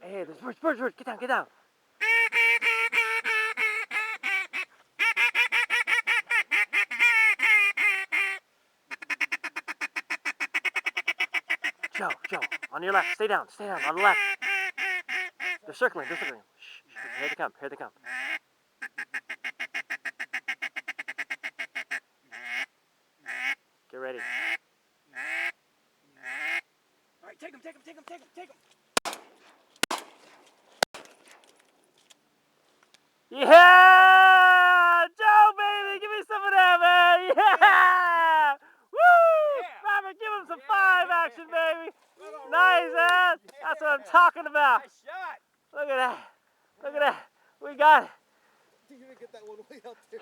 Hey, there's birds, get down, get down. Joe, on your left, stay down, on the left. They're circling. Shh, here they come. Get ready. All right, take him. Yeah! Joe, baby, give me some of that, man. Yeah! Woo! Yeah. Robert, give him some 5 action, baby. Nice, man. That's what I'm talking about. Nice shot. Look at that. We got it. You're gonna get that one way out there.